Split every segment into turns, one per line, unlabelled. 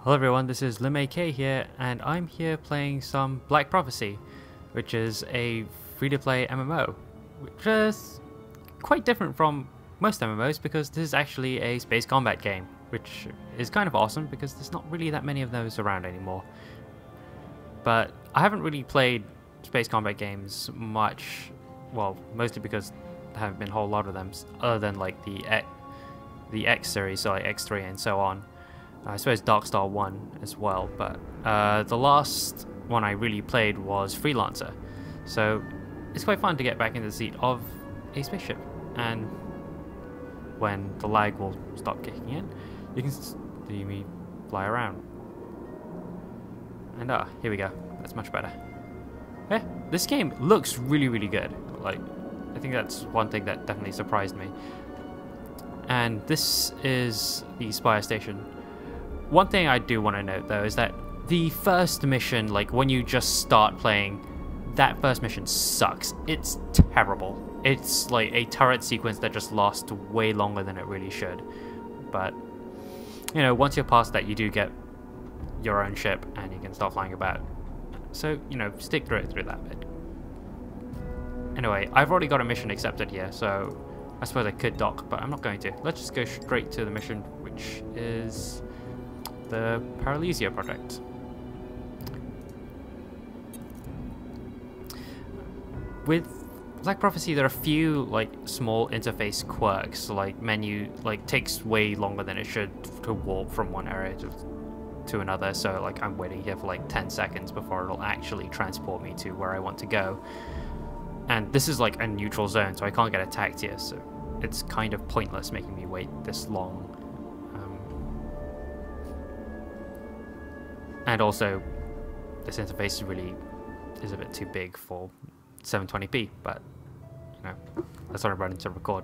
Hello everyone, this is LimAK here, and I'm here playing some Black Prophecy, which is a free-to-play MMO, which is quite different from most MMOs because this is actually a space combat game, which is kind of awesome because there's not really that many of those around anymore. But I haven't really played space combat games much, well, mostly because there haven't been a whole lot of them, other than like the X series, so like X3 and so on. I suppose Darkstar 1 as well, but the last one I really played was Freelancer, so it's quite fun to get back in the seat of a spaceship, and when the lag will stop kicking in, you can see me fly around. And here we go, that's much better. Yeah, this game looks really good. Like, I think that's one thing that definitely surprised me. And this is the Spire Station. One thing I do want to note though is that the first mission, like when you just start playing, that first mission sucks. It's terrible. It's like a turret sequence that just lasts way longer than it really should. But, you know, once you're past that, you do get your own ship and you can start flying about. So, you know, stick through that bit. Anyway, I've already got a mission accepted here, so I suppose I could dock, but I'm not going to. Let's just go straight to the mission, which is the Paralysia project. With Black Prophecy, there are a few like small interface quirks, like menu like takes way longer than it should to warp from one area to another, so like I'm waiting here for like 10 seconds before it'll actually transport me to where I want to go. And this is like a neutral zone, so I can't get attacked here, so it's kind of pointless making me wait this long. And also, this interface really is a bit too big for 720p, but, you know, that's what I'm running to record.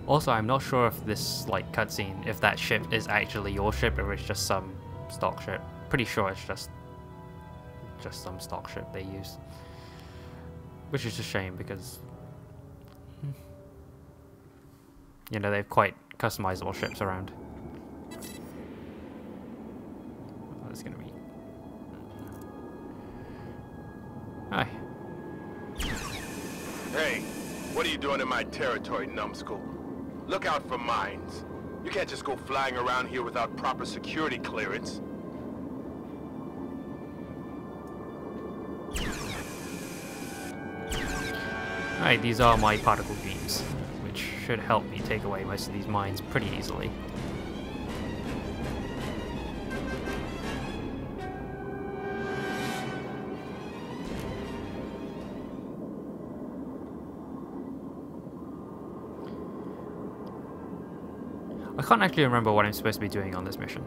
Also, I'm not sure if this, like, cutscene, if that ship is actually your ship or it's just some stock ship. Pretty sure it's just some stock ship they use, which is a shame because, you know, they have quite customizable ships around. Oh, that's gonna be. Hi.
Hey, what are you doing in my territory, numbskull? Look out for mines. You can't just go flying around here without proper security clearance.
Alright, these are my particle beams, which should help me take away most of these mines pretty easily. I can't actually remember what I'm supposed to be doing on this mission.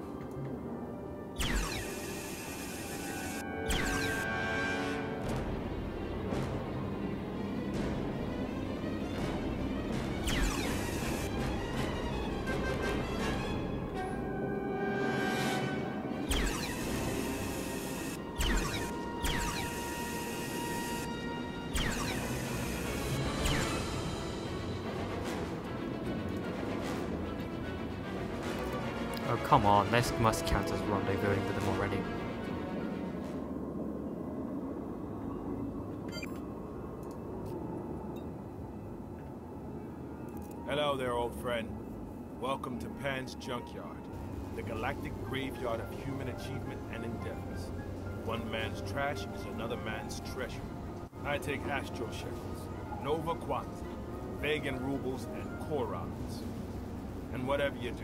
Oh, come on, this must count as rendezvousing with them already.
Hello there, old friend. Welcome to Pan's Junkyard, the galactic graveyard of human achievement and endeavors. One man's trash is another man's treasure. I take astral shekels, Nova Quantum, Vegan rubles, and Korans. And whatever you do,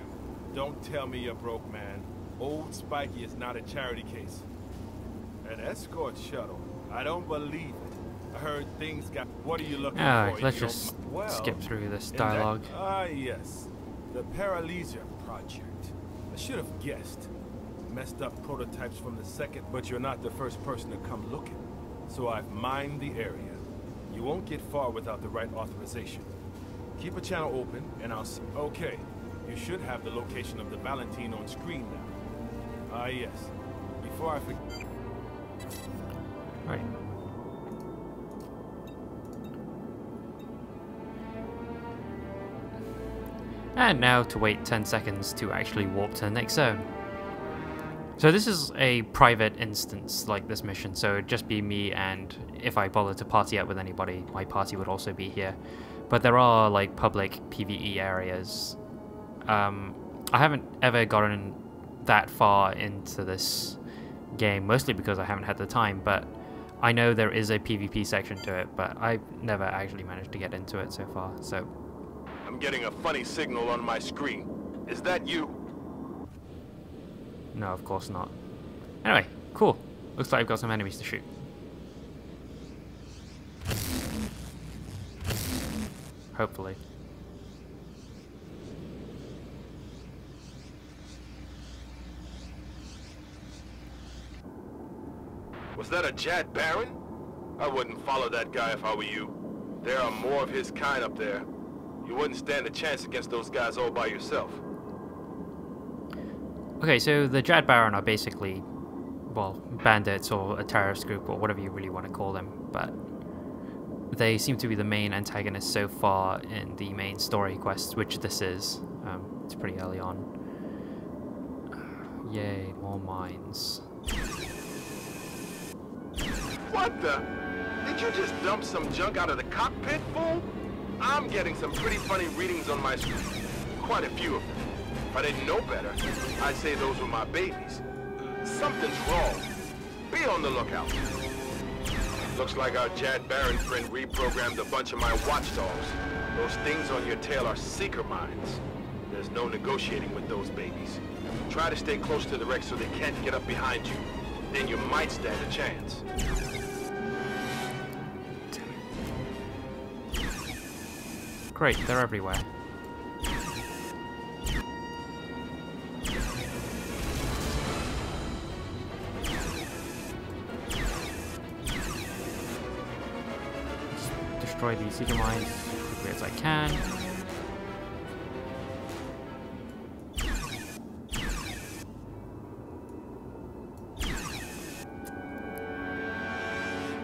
don't tell me you're broke, man. Old Spiky is not a charity case. An escort shuttle? I don't believe it. I heard things got... What are you looking for?
Let's just skip through this dialogue.
Yes. The Paralysia Project. I should have guessed. Messed up prototypes from the second, but you're not the first person to come looking. So I've mined the area. You won't get far without the right authorization. Keep a channel open, and I'll see... Okay. You should have the location of the Valentine on screen now. Ah, yes. before I forget.
Right. And now to wait 10 seconds to actually warp to the next zone. So this is a private instance, like this mission, so it'd just be me, and if I bother to party up with anybody, my party would also be here. But there are like public PvE areas. I haven't ever gotten that far into this game, mostly because I haven't had the time, but I know there is a PvP section to it, but I've never actually managed to get into it so far, so...
I'm getting a funny signal on my screen. Is that you?
No, of course not. Anyway, cool. Looks like I've got some enemies to shoot. Hopefully.
Was that a Jad Baron? I wouldn't follow that guy if I were you. There are more of his kind up there. You wouldn't stand a chance against those guys all by yourself.
Okay, so the Jad Baron are basically, well, bandits or a terrorist group or whatever you really want to call them, but they seem to be the main antagonists so far in the main story quests, which this is. It's pretty early on. Yay, more mines.
What the? Did you just dump some junk out of the cockpit, fool? I'm getting some pretty funny readings on my screen. Quite a few of them. If I didn't know better, I'd say those were my babies. Something's wrong. Be on the lookout. Looks like our Jad Baron friend reprogrammed a bunch of my watchdogs. Those things on your tail are seeker mines. There's no negotiating with those babies. Try to stay close to the wreck so they can't get up behind you. Then you might stand a chance.
Great, they're everywhere. Destroy these seeker mines as quickly as I can.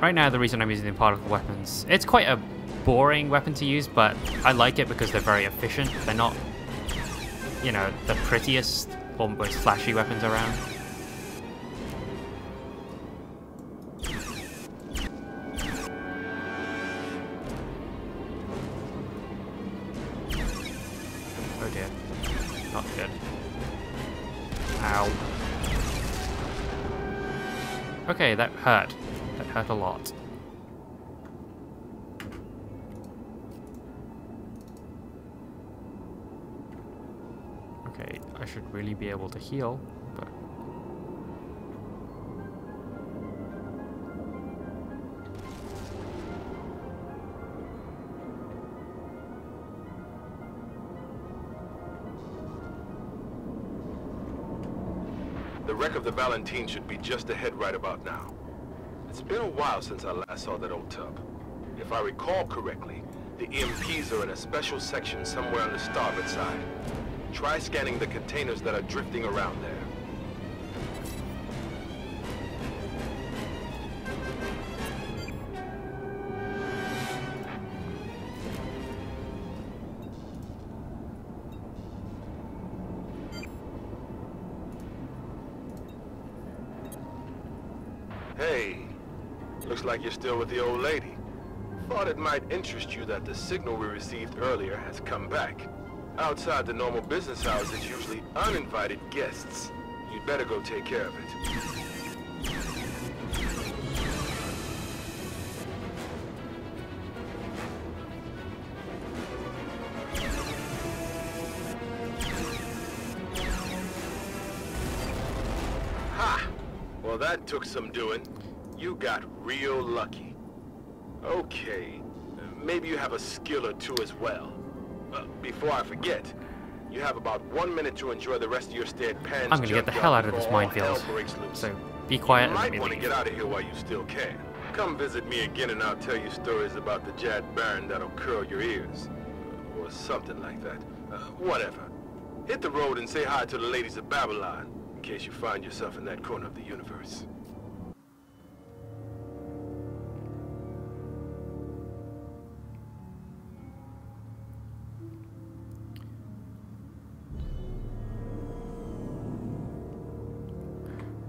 Right now, the reason I'm using the particle weapons, it's quite a boring weapon to use, but I like it because they're very efficient. They're not, you know, the prettiest or most flashy weapons around. Oh dear. Not good. Ow. Okay, that hurt. That hurt a lot. Okay, I should really be able to heal, but...
The wreck of the Valentine should be just ahead right about now. It's been a while since I last saw that old tub. If I recall correctly, the EMPs are in a special section somewhere on the starboard side. Try scanning the containers that are drifting around there. Hey, looks like you're still with the old lady. Thought it might interest you that the signal we received earlier has come back. Outside the normal business hours, it's usually uninvited guests. You'd better go take care of it. Ha! Well, that took some doing. You got real lucky. Okay, maybe you have a skill or two as well. Before I forget, you have about 1 minute to enjoy the rest of your stay at Pan's.
I'm gonna get the hell out of this minefield. So be quiet and let me
You might want to
leave.
get out of here while you still can. Come visit me again and I'll tell you stories about the Jad Baron that'll curl your ears. Or something like that. Whatever. Hit the road and say hi to the ladies of Babylon. in case you find yourself in that corner of the universe.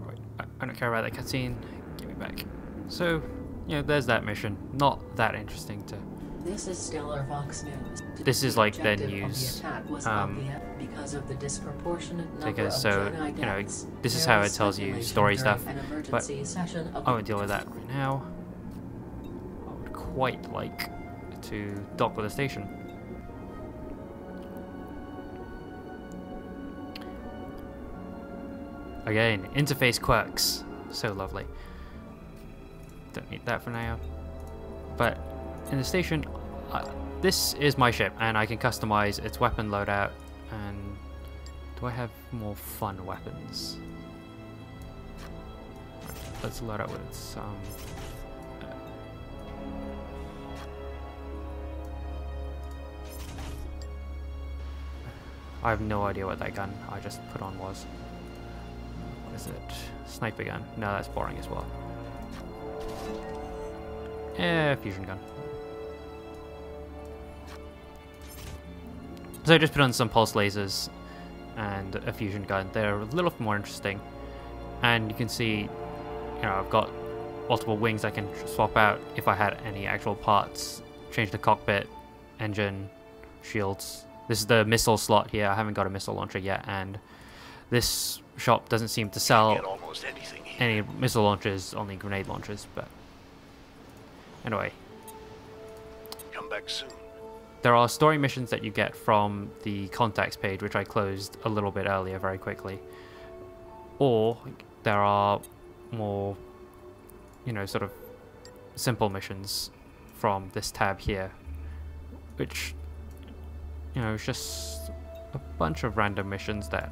Right, I don't care about that cutscene. Give me back. So, you know, there's that mission. Not that interesting to.
This is Stellar Fox News.
This is like their
Objective of
news.
the attack was obvious because of the disproportionate number
Because
of
so,
Jedi
you know,
deaths.
this is
There
how
was
it tells you
speculation
story
during
stuff,
an
but
emergency session of
I won't deal with that right now. I would quite like to dock with the station. Again, interface quirks. So lovely. Don't need that for now. But in the station, this is my ship, and I can customize its weapon loadout. And do I have more fun weapons? Let's load up with some. I have no idea what that gun I just put on was. What is it? Sniper gun. No, that's boring as well. Fusion gun. So I just put on some pulse lasers and a fusion gun. They're a little more interesting. And you can see, you know, I've got multiple wings I can swap out if I had any actual parts. Change the cockpit, engine, shields. This is the missile slot here. I haven't got a missile launcher yet, and this shop doesn't seem to sell
Almost anything.
any missile launchers, only grenade launchers, but anyway.
Come back soon.
There are story missions that you get from the contacts page, which I closed a little bit earlier very quickly. Or there are more, you know, sort of simple missions from this tab here, which, you know, is just a bunch of random missions that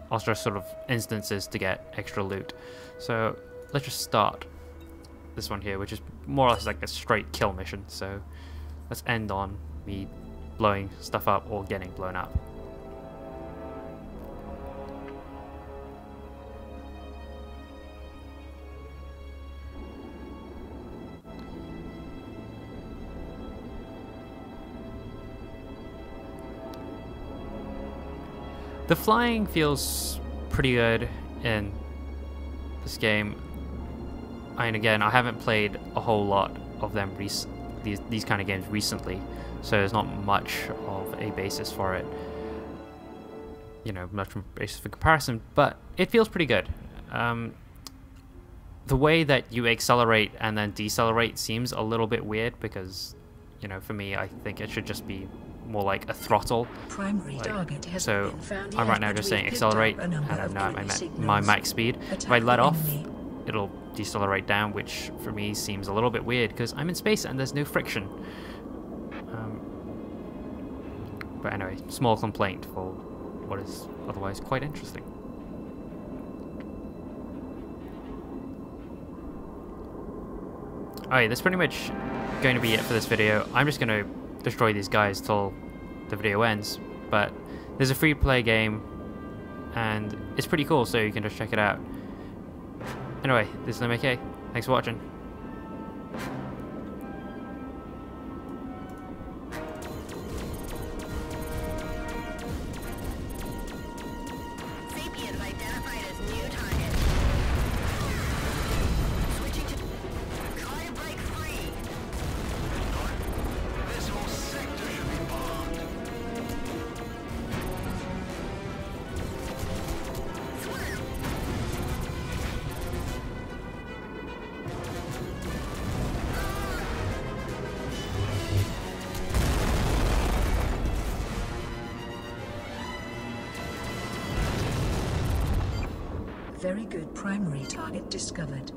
are just sort of instances to get extra loot. So let's just start this one here, which is more or less like a straight kill mission. So let's end on me blowing stuff up or getting blown up. The flying feels pretty good in this game. And again, I haven't played a whole lot of them these kind of games recently, so there's not much of a basis for it. You know, much of a basis for comparison, but it feels pretty good. The way that you accelerate and then decelerate seems a little bit weird because, you know, for me, I think it should just be more like a throttle.
Primary target has
So
been found
I'm
yet,
right now
but
just
we've
saying
picked
accelerate,
up a
and
number
I'm
of
now
enemy
at my
signals.
max speed. If I
Attack
let
the
off,
enemy.
it'll decelerate down, which for me seems a little bit weird because I'm in space and there's no friction. But anyway, small complaint for what is otherwise quite interesting. Alright, that's pretty much going to be it for this video. I'm just going to destroy these guys till the video ends, but there's a free play game and it's pretty cool, so you can just check it out. Anyway, this is MK. Thanks for watching.
Sapiens identified as new target. Switching to... Try to break free. This whole sector should be bombed. Swim!
Very good primary target discovered.